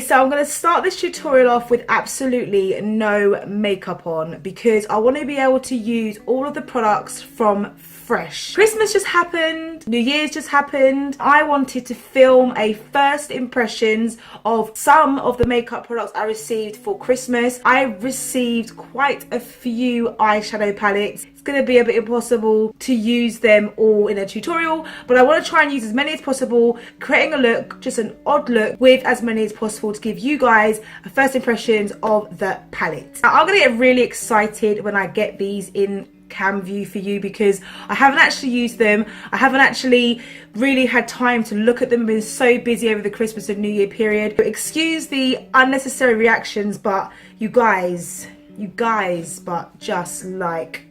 So I'm going to start this tutorial off with absolutely no makeup on because I want to be able to use all of the products from fresh. Christmas just happened, New Year's just happened. I wanted to film a first impressions of some of the makeup products I received for Christmas. I received quite a few eyeshadow palettes. It's going to be a bit impossible to use them all in a tutorial, but I want to try and use as many as possible, creating a look, just an odd look with as many as possible to give you guys a first impressions of the palette. Now, I'm going to get really excited when I get these in cam view for you because I haven't actually used them. I haven't actually really had time to look at them. I've been so busy over the Christmas and New Year period. Excuse the unnecessary reactions, but you guys, but just like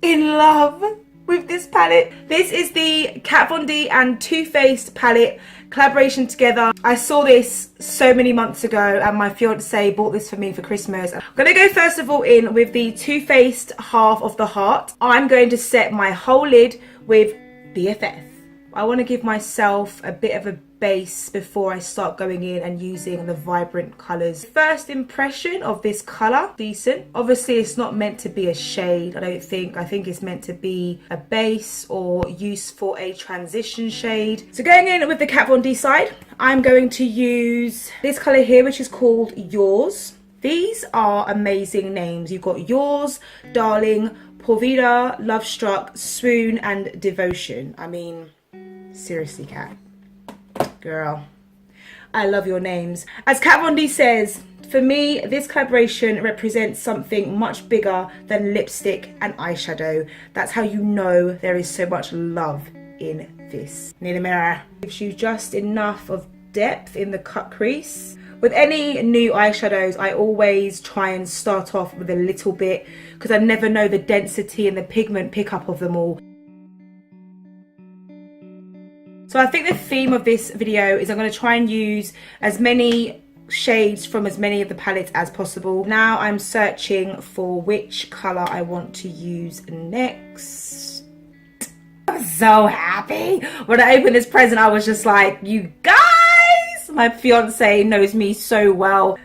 in love with this palette. This is the Kat Von D and Too Faced palette collaboration together. I saw this so many months ago and my fiance bought this for me for Christmas. I'm going to go first of all in with the Too Faced Half of the Heart. I'm going to set my whole lid with BFF. I want to give myself a bit of a base before I start going in and using the vibrant colours. First impression of this colour, decent. Obviously it's not meant to be a shade, I don't think. I think it's meant to be a base or used for a transition shade. So going in with the Kat Von D side, I'm going to use this colour here, which is called Yours. These are amazing names. You've got Yours, Darling, Porvida, Love Struck, Swoon and Devotion. I mean, seriously, Kat. Girl, I love your names. As Kat Von D says, for me, this collaboration represents something much bigger than lipstick and eyeshadow. That's how you know there is so much love in this. Need a mirror. Gives you just enough of depth in the cut crease. With any new eyeshadows, I always try and start off with a little bit because I never know the density and the pigment pickup of them all. So I think the theme of this video is I'm going to try and use as many shades from as many of the palettes as possible. Now I'm searching for which colour I want to use next. I'm so happy. When I opened this present, I was just like, you guys, my fiance knows me so well.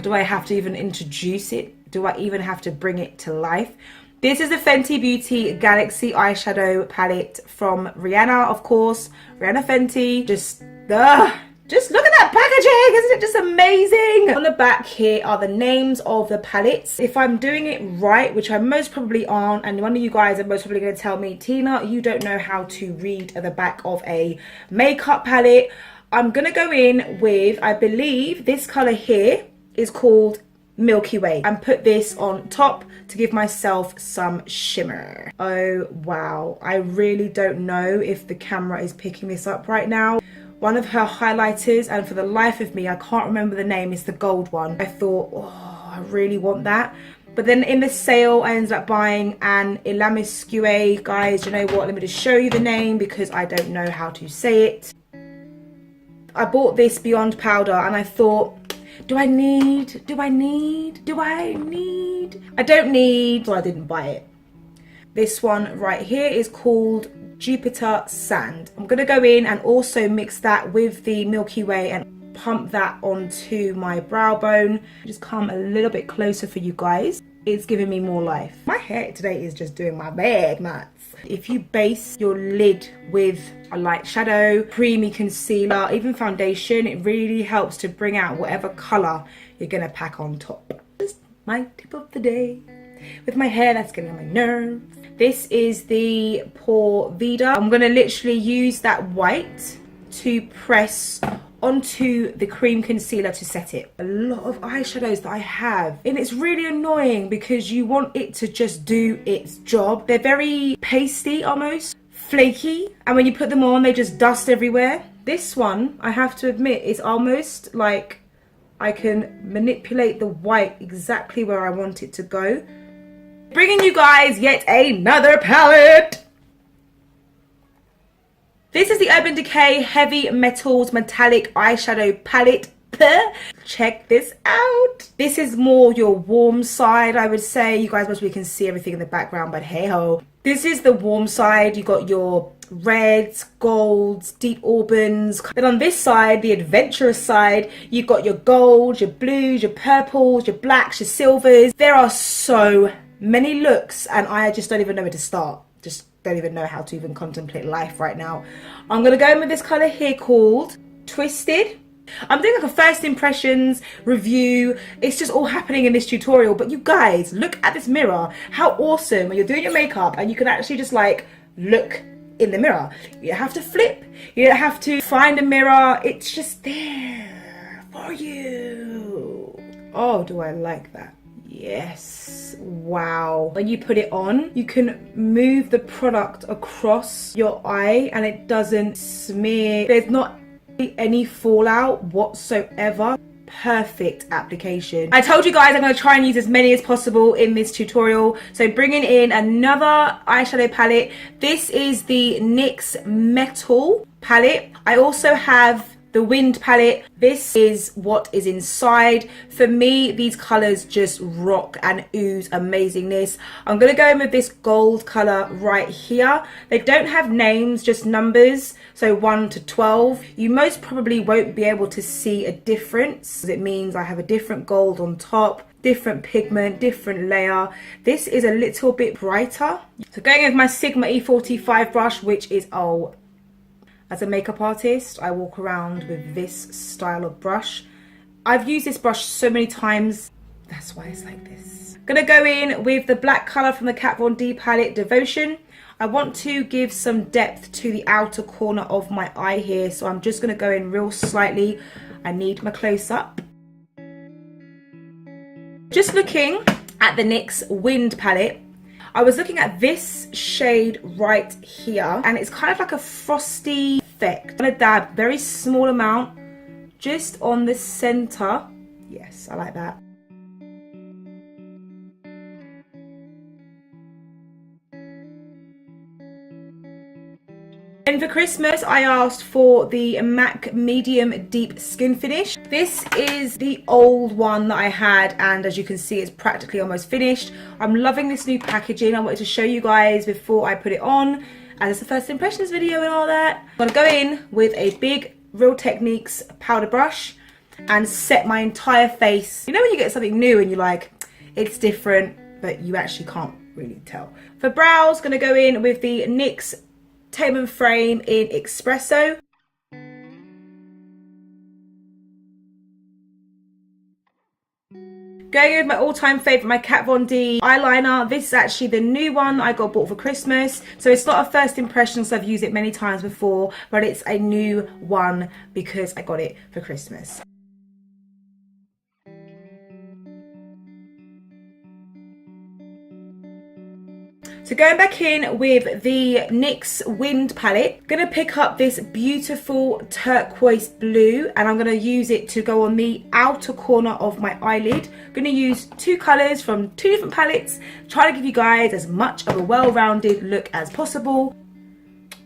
Do I have to even introduce it? Do I even have to bring it to life? This is the Fenty Beauty Galaxy eyeshadow palette from Rihanna, of course. Rihanna Fenty. Just look at that packaging. Isn't it just amazing? On the back here are the names of the palettes. If I'm doing it right, which I most probably aren't, and one of you guys are most probably going to tell me, Tina, you don't know how to read at the back of a makeup palette. I'm going to go in with, I believe, this colour here is called Milky Way and put this on top to give myself some shimmer. Oh wow, I really don't know if the camera is picking this up right now. One of her highlighters, and for the life of me I can't remember the name, it's the gold one. I thought, oh, I really want that, but then in the sale I ended up buying an Elamisque. Guys, you know what, let me just show you the name because I don't know how to say it. I bought this Beyond powder and I thought, do I need? I don't need, so I didn't buy it. This one right here is called Jupiter Sand. I'm going to go in and also mix that with the Milky Way and pump that onto my brow bone. Just come a little bit closer for you guys. It's giving me more life. My hair today is just doing my bad nuts. If you base your lid with a light shadow, creamy concealer, even foundation, it really helps to bring out whatever colour you're going to pack on top. Just my tip of the day. With my hair that's getting on my nerves. This is the Porvida. I'm going to literally use that white to press onto the cream concealer to set it. A lot of eyeshadows that I have, and it's really annoying because you want it to just do its job. They're very pasty, almost flaky, and when you put them on they just dust everywhere. This one, I have to admit, is almost like I can manipulate the white exactly where I want it to go. Bringing you guys yet another palette. This is the Urban Decay Heavy Metals Metallic Eyeshadow Palette. Check this out. This is more your warm side, I would say. You guys mostly can see everything in the background, but hey ho. This is the warm side. You got your reds, golds, deep aubens. Then on this side, the adventurous side, you've got your golds, your blues, your purples, your blacks, your silvers. There are so many looks and I just don't even know where to start. Just don't even know how to even contemplate life right now. I'm going to go in with this colour here called Twisted. I'm doing like a first impressions review. It's just all happening in this tutorial. But you guys, look at this mirror. How awesome when you're doing your makeup and you can actually just like look in the mirror. You don't have to flip. You don't have to find a mirror. It's just there for you. Oh, do I like that? Yes. Wow. When you put it on, you can move the product across your eye and it doesn't smear. There's not any fallout whatsoever. Perfect application. I told you guys I'm going to try and use as many as possible in this tutorial. So bringing in another eyeshadow palette. This is the NYX Metal palette. I also have the Wind palette. This is what is inside. For me, these colors just rock and ooze amazingness. I'm going to go in with this gold color right here. They don't have names, just numbers. So 1 to 12. You most probably won't be able to see a difference. It means I have a different gold on top, different pigment, different layer. This is a little bit brighter. So going with my Sigma E45 brush, which is, oh, as a makeup artist, I walk around with this style of brush. I've used this brush so many times. That's why it's like this. Gonna go in with the black color from the Kat Von D palette, Devotion. I want to give some depth to the outer corner of my eye here. So I'm just gonna go in real slightly. I need my close up. Just looking at the NYX Wind palette, I was looking at this shade right here and it's kind of like a frosty effect. I'm gonna dab very small amount just on the center. Yes, I like that. And for Christmas, I asked for the MAC Medium Deep Skin Finish. This is the old one that I had, and as you can see, it's practically almost finished. I'm loving this new packaging. I wanted to show you guys before I put it on, and it's the first impressions video and all that. I'm gonna go in with a big Real Techniques powder brush and set my entire face. You know when you get something new and you're like, it's different, but you actually can't really tell. For brows, gonna go in with the NYX Tame & Frame in Espresso. Going with my all-time favourite, my Kat Von D eyeliner. This is actually the new one I got bought for Christmas. So it's not a first impression, so I've used it many times before, but it's a new one because I got it for Christmas. So going back in with the NYX Wind palette, gonna pick up this beautiful turquoise blue and I'm gonna use it to go on the outer corner of my eyelid. I'm gonna use two colors from two different palettes, try to give you guys as much of a well-rounded look as possible.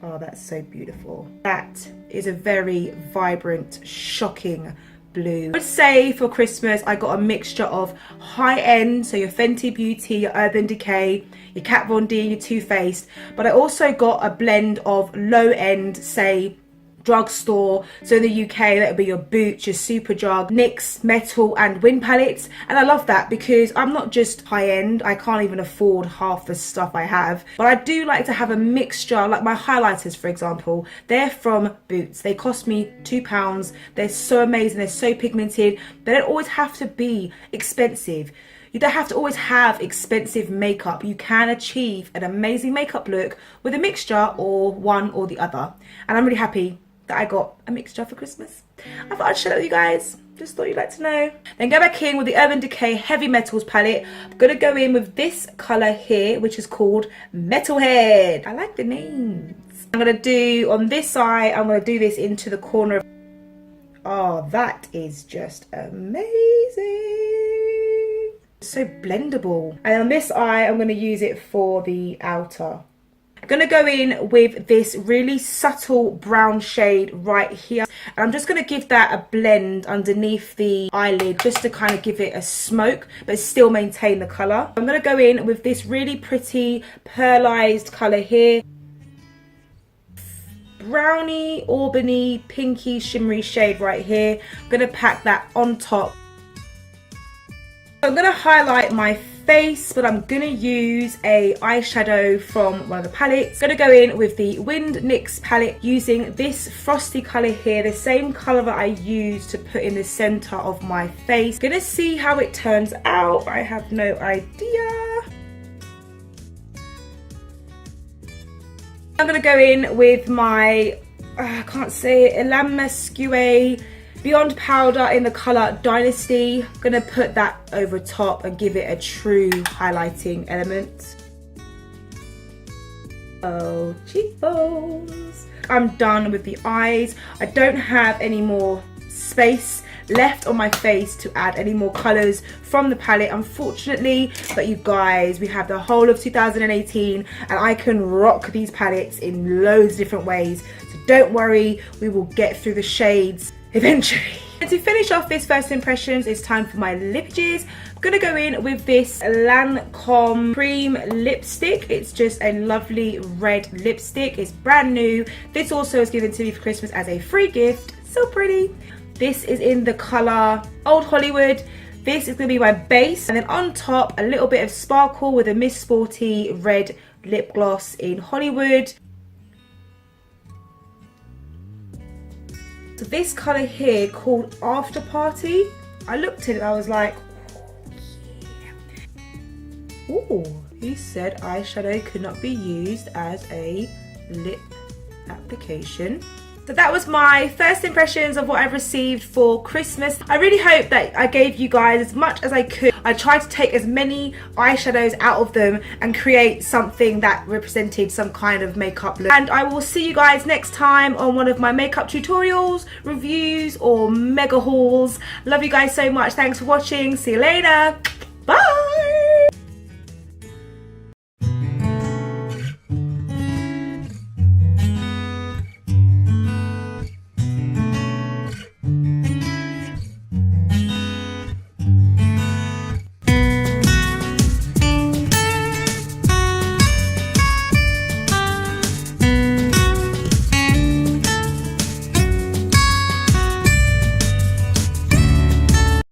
Oh, that's so beautiful. That is a very vibrant, shocking blue. I would say for Christmas I got a mixture of high-end, so your Fenty Beauty, your Urban Decay, your Kat Von D, your Too Faced, but I also got a blend of low-end, say drugstore. So in the UK that would be your Boots, your Superdrug, NYX Metal and Wind palettes, and I love that because I'm not just high-end. I can't even afford half the stuff I have, but I do like to have a mixture. Like my highlighters, for example, they're from Boots. They cost me £2. They're so amazing, they're so pigmented. They don't always have to be expensive. You don't have to always have expensive makeup. You can achieve an amazing makeup look with a mixture or one or the other, and I'm really happy that I got a mixture for Christmas. I thought I'd share that with you guys. Just thought you'd like to know. Then go back in with the Urban Decay Heavy Metals palette. I'm gonna go in with this color here, which is called Metalhead. I like the names. I'm gonna do on this eye, I'm gonna do this into the corner of, oh, that is just amazing. So blendable. And on this eye, I'm gonna use it for the outer. I'm gonna go in with this really subtle brown shade right here, and I'm just gonna give that a blend underneath the eyelid just to kind of give it a smoke but still maintain the color. I'm gonna go in with this really pretty pearlized color here brownie, auburny, pinky, shimmery shade right here. I'm going to pack that on top. I'm going to highlight my face, but I'm going to use a eyeshadow from one of the palettes. I'm going to go in with the Wind NYX palette using this frosty colour here, the same colour that I used to put in the centre of my face. Going to see how it turns out. I have no idea. I'm going to go in with my, I can't say it, La Masque Beyond Powder in the colour Dynasty. I'm going to put that over top and give it a true highlighting element. Oh, cheekbones. I'm done with the eyes. I don't have any more space left on my face to add any more colours from the palette, unfortunately, but you guys, we have the whole of 2018 and I can rock these palettes in loads of different ways, so don't worry, we will get through the shades eventually. And to finish off this first impressions, it's time for my lipages. I'm gonna go in with this Lancome cream lipstick. It's just a lovely red lipstick. It's brand new. This also was given to me for Christmas as a free gift. So pretty. This is in the colour Old Hollywood. This is going to be my base. And then on top, a little bit of sparkle with a Miss Sporty red lip gloss in Hollywood. So this colour here called After Party. I looked at it, I was like, yeah. Ooh, he said eyeshadow could not be used as a lip application. So that was my first impressions of what I've received for Christmas. I really hope that I gave you guys as much as I could. I tried to take as many eyeshadows out of them and create something that represented some kind of makeup look. And I will see you guys next time on one of my makeup tutorials, reviews, or mega hauls. Love you guys so much. Thanks for watching. See you later.